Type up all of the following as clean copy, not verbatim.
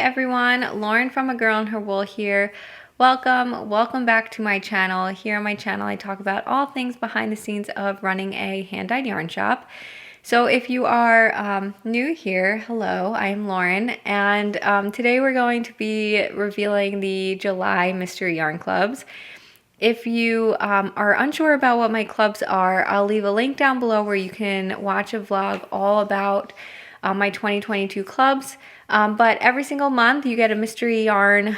everyone, Lauren from A Girl and Her Wool here. Welcome back to my channel. Here on my channel I talk about all things behind the scenes of running a hand-dyed yarn shop. So if you are new here, hello, I'm Lauren, and today we're going to be revealing the July mystery yarn clubs. If you are unsure about what my clubs are, I'll leave a link down below where you can watch a vlog all about my 2022 clubs. But every single month you get a mystery yarn,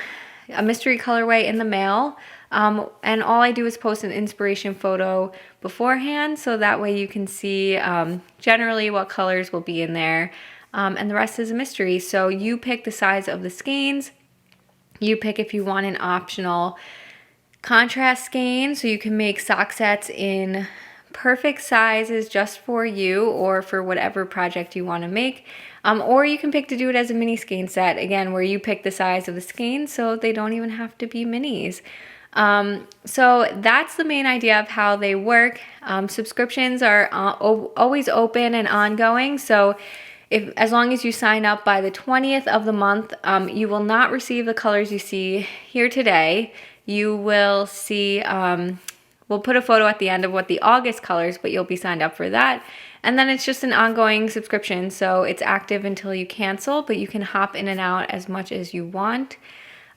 a mystery colorway in the mail. And all I do is post an inspiration photo beforehand, so that way you can see generally what colors will be in there. And the rest is a mystery. So you pick the size of the skeins. You pick if you want an optional contrast skein, so you can make sock sets in perfect sizes just for you or for whatever project you want to make. Or you can pick to do it as a mini skein set, again, where you pick the size of the skein so they don't even have to be minis. So that's the main idea of how they work. Subscriptions are always open and ongoing, so as long as you sign up by the 20th of the month, you will not receive the colors you see here today. You will see, we'll put a photo at the end of what the August colors, but you'll be signed up for that. And then it's just an ongoing subscription, so it's active until you cancel, but you can hop in and out as much as you want.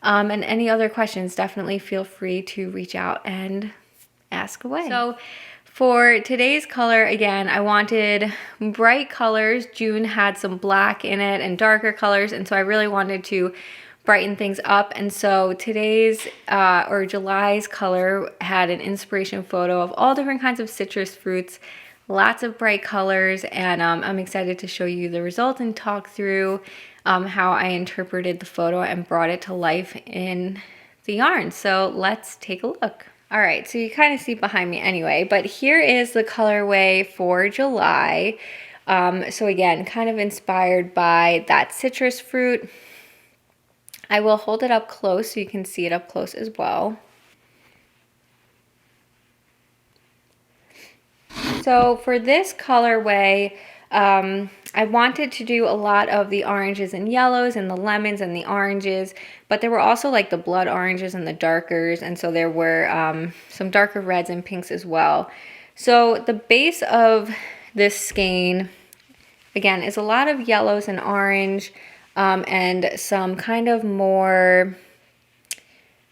And any other questions, definitely feel free to reach out and ask away. So for today's color, again, I wanted bright colors. June had some black in it and darker colors, and so I really wanted to brighten things up. And so today's or July's color had an inspiration photo of all different kinds of citrus fruits, lots of bright colors, and I'm excited to show you the result and talk through how I interpreted the photo and brought it to life in the yarn. So let's take a look. All right, so you kind of see behind me anyway, but here is the colorway for July. So again, kind of inspired by that citrus fruit. I will hold it up close so you can see it up close as well. So for this colorway, I wanted to do a lot of the oranges and yellows and the lemons and the oranges, but there were also like the blood oranges and the darkers, and so there were some darker reds and pinks as well. So the base of this skein, again, is a lot of yellows and orange, and some kind of more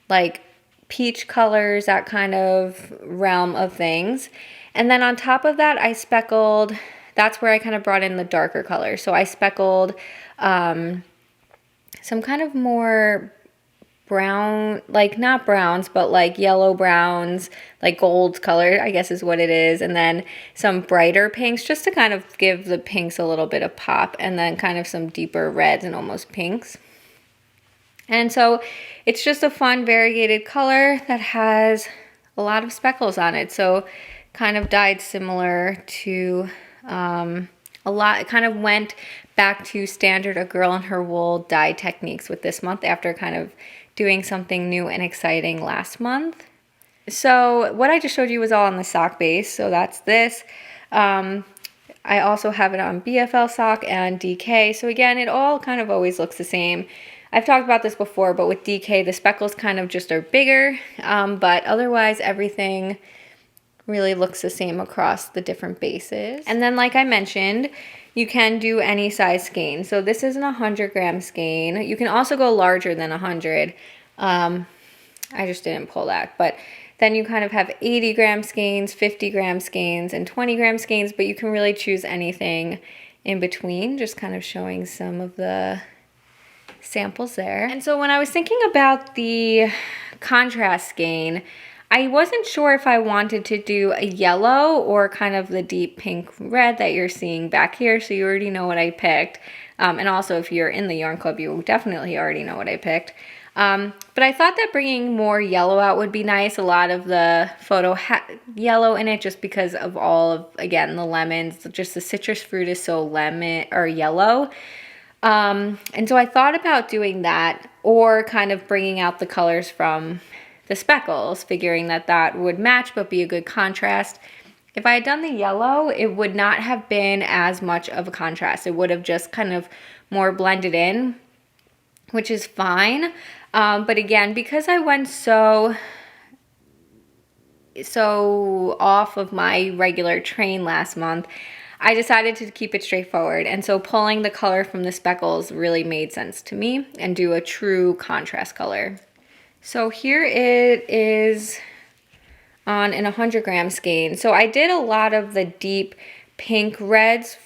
like peach colors, that kind of realm of things. And then on top of that, I speckled, that's where I kind of brought in the darker colors. So I speckled some kind of more brown, like not browns, but like yellow browns, like gold color, I guess is what it is. And then some brighter pinks just to kind of give the pinks a little bit of pop, and then kind of some deeper reds and almost pinks. And so it's just a fun variegated color that has a lot of speckles on it. So kind of dyed similar to it kind of went back to standard A Girl and Her Wool dye techniques with this month after kind of doing something new and exciting last month. So what I just showed you was all on the sock base, so that's this. I also have it on BFL sock and DK, so again, it all kind of always looks the same. I've talked about this before, but with DK, the speckles kind of just are bigger, but otherwise everything really looks the same across the different bases. And then like I mentioned, you can do any size skein. So this is an 100-gram skein. You can also go larger than 100. I just didn't pull that. But then you kind of have 80-gram skeins, 50-gram skeins, and 20-gram skeins, but you can really choose anything in between, just kind of showing some of the samples there. And so when I was thinking about the contrast skein, I wasn't sure if I wanted to do a yellow or kind of the deep pink red that you're seeing back here, so you already know what I picked. And also if you're in the yarn club, you definitely already know what I picked. But I thought that bringing more yellow out would be nice. A lot of the photo had yellow in it just because of all of, again, the lemons. Just the citrus fruit is so lemon or yellow. And so I thought about doing that, or kind of bringing out the colors from the speckles, figuring that that would match but be a good contrast. If I had done the yellow, it would not have been as much of a contrast. It would have just kind of more blended in. which is fine. But again, because I went so off of my regular train last month, I decided to keep it straightforward. And so pulling the color from the speckles really made sense to me and do a true contrast color. So here it is on an 100-gram skein. So I did a lot of the deep pink reds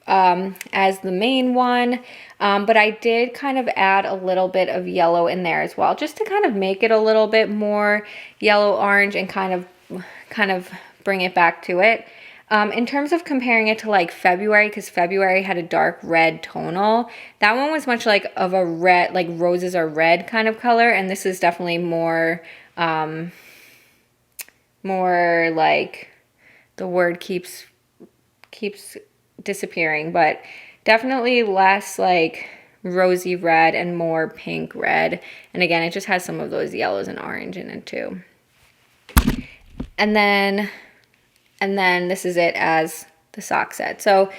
as the main one, but I did kind of add a little bit of yellow in there as well, just to kind of make it a little bit more yellow orange and kind of bring it back to it. In terms of comparing it to like February, because February had a dark red tonal, that one was much like of a red, like roses are red kind of color, and this is definitely more like, the word keeps disappearing, but definitely less like rosy red and more pink red. And again, it just has some of those yellows and orange in it too. And then this is it as the sock set. So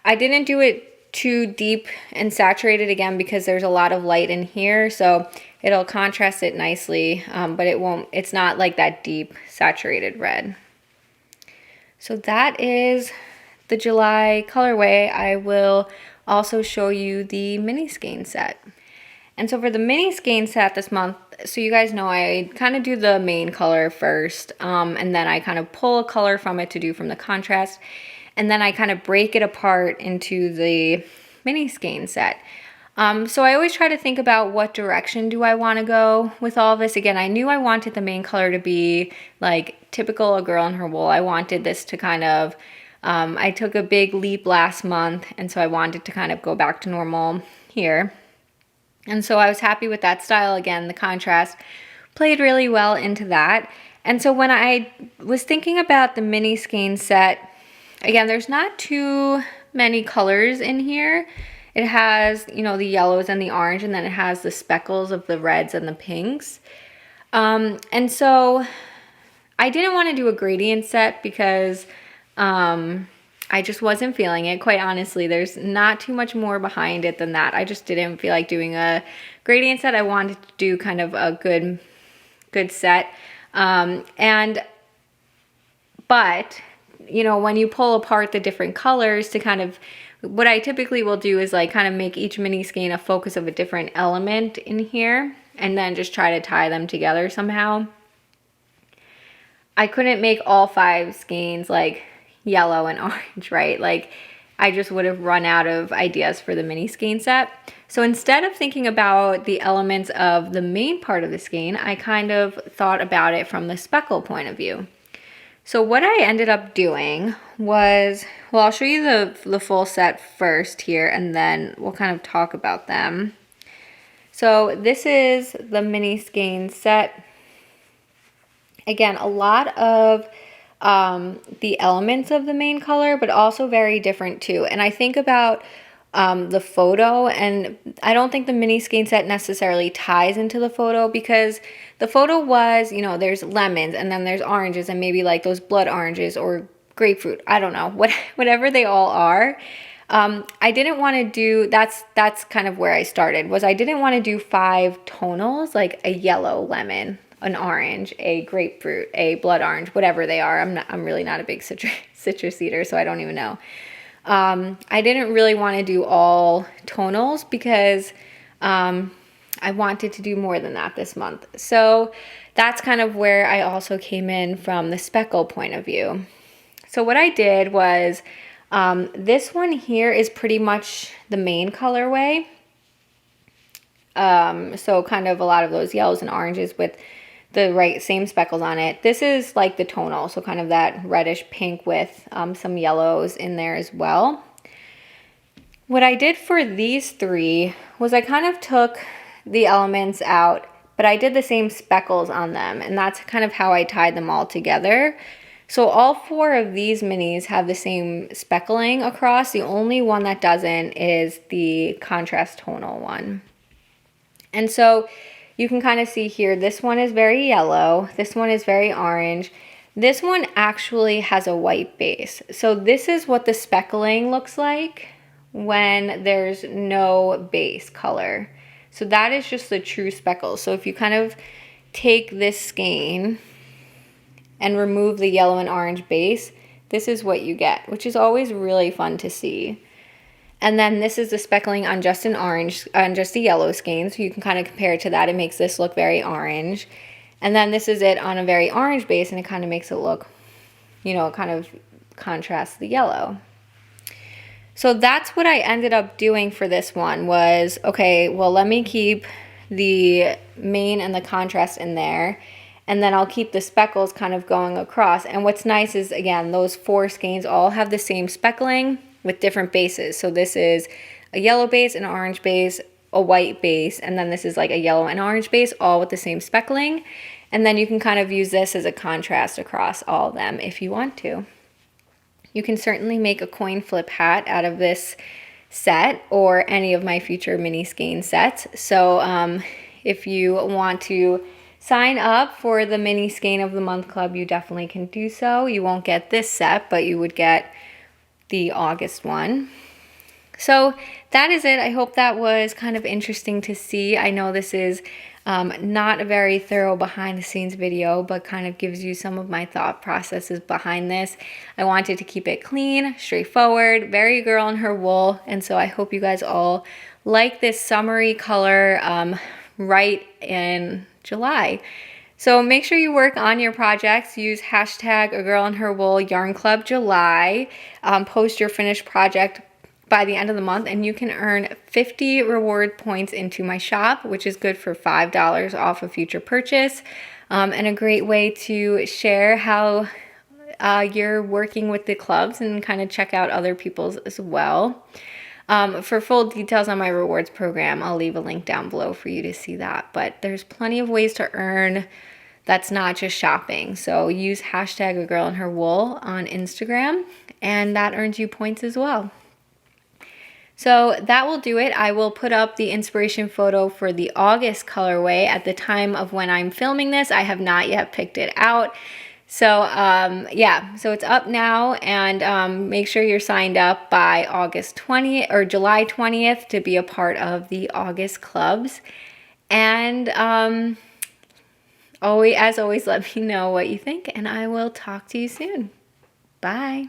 I didn't do it too deep and saturated again because there's a lot of light in here, so it'll contrast it nicely, but it's not like that deep saturated red. So that is the July colorway. I will also show you the mini skein set. And so for the mini skein set this month, so you guys know I kind of do the main color first, and then I kind of pull a color from it to do from the contrast, and then I kind of break it apart into the mini skein set. So I always try to think about what direction do I want to go with all of this. Again, I knew I wanted the main color to be like typical A Girl and Her Wool. I wanted this to kind of, I took a big leap last month, and so I wanted to kind of go back to normal here. And so I was happy with that style. Again, the contrast played really well into that. And so when I was thinking about the mini skein set, again, there's not too many colors in here. It has, you know, the yellows and the orange, and then it has the speckles of the reds and the pinks. And so I didn't want to do a gradient set because I just wasn't feeling it, quite honestly. There's not too much more behind it than that. I just didn't feel like doing a gradient set. I wanted to do kind of a good set. But, you know, when you pull apart the different colors to kind of, what I typically will do is like kind of make each mini skein a focus of a different element in here, and then just try to tie them together somehow. I couldn't make all 5 skeins like yellow and orange, right? Like I just would have run out of ideas for the mini skein set. So instead of thinking about the elements of the main part of the skein, I kind of thought about it from the speckle point of view. So what I ended up doing was, well, I'll show you the full set first here, and then we'll kind of talk about them. So this is the mini skein set. Again, a lot of the elements of the main color, but also very different too. And I think about the photo, and I don't think the mini skein set necessarily ties into the photo, because the photo was, you know, there's lemons and then there's oranges and maybe like those blood oranges or grapefruit. I don't know, whatever they all are. I didn't want to do, that's kind of where I started, was I didn't want to do 5 tonals, like a yellow lemon, an orange, a grapefruit, a blood orange, whatever they are. I'm really not a big citrus eater, so I don't even know. I didn't really want to do all tonals because I wanted to do more than that this month. So that's kind of where I also came in from the speckle point of view. So what I did was, this one here is pretty much the main colorway. So kind of a lot of those yellows and oranges with the same speckles on it. This is like the tonal, so kind of that reddish pink with some yellows in there as well. What I did for these 3 was I kind of took the elements out, but I did the same speckles on them, and that's kind of how I tied them all together. So all 4 of these minis have the same speckling across. The only one that doesn't is the contrast tonal one. And so you can kind of see here, this one is very yellow, this one is very orange, this one actually has a white base. So this is what the speckling looks like when there's no base color. So that is just the true speckles. So if you kind of take this skein and remove the yellow and orange base, this is what you get, which is always really fun to see. And then this is the speckling on just an orange, on just a yellow skein, so you can kind of compare it to that. It makes this look very orange. And then this is it on a very orange base, and it kind of makes it look, you know, kind of contrasts the yellow. So that's what I ended up doing for this one was, okay, well, let me keep the main and the contrast in there, and then I'll keep the speckles kind of going across. And what's nice is, again, those 4 skeins all have the same speckling with different bases. So this is a yellow base, an orange base, a white base, and then this is like a yellow and orange base, all with the same speckling. And then you can kind of use this as a contrast across all of them if you want to. You can certainly make a coin flip hat out of this set or any of my future mini skein sets. So if you want to sign up for the mini skein of the month club, you definitely can do so. You won't get this set, but you would get the August one. So that is it. I hope that was kind of interesting to see. I know this is not a very thorough behind the scenes video, but kind of gives you some of my thought processes behind this. I wanted to keep it clean, straightforward, very girl and her wool. And so I hope you guys all like this summery color right in July. So make sure you work on your projects. Use hashtag agirlandherwool yarn club July. Post your finished project by the end of the month, and you can earn 50 reward points into my shop, which is good for $5 off a future purchase, and a great way to share how you're working with the clubs and kind of check out other people's as well. For full details on my rewards program, I'll leave a link down below for you to see that. But there's plenty of ways to earn that's not just shopping. So use hashtag agirlandherwool on Instagram, and that earns you points as well. So that will do it. I will put up the inspiration photo for the August colorway at the time of when I'm filming this. I have not yet picked it out. So yeah, so it's up now, and make sure you're signed up by August 20th or July 20th to be a part of the August clubs. And as always, let me know what you think, and I will talk to you soon. Bye.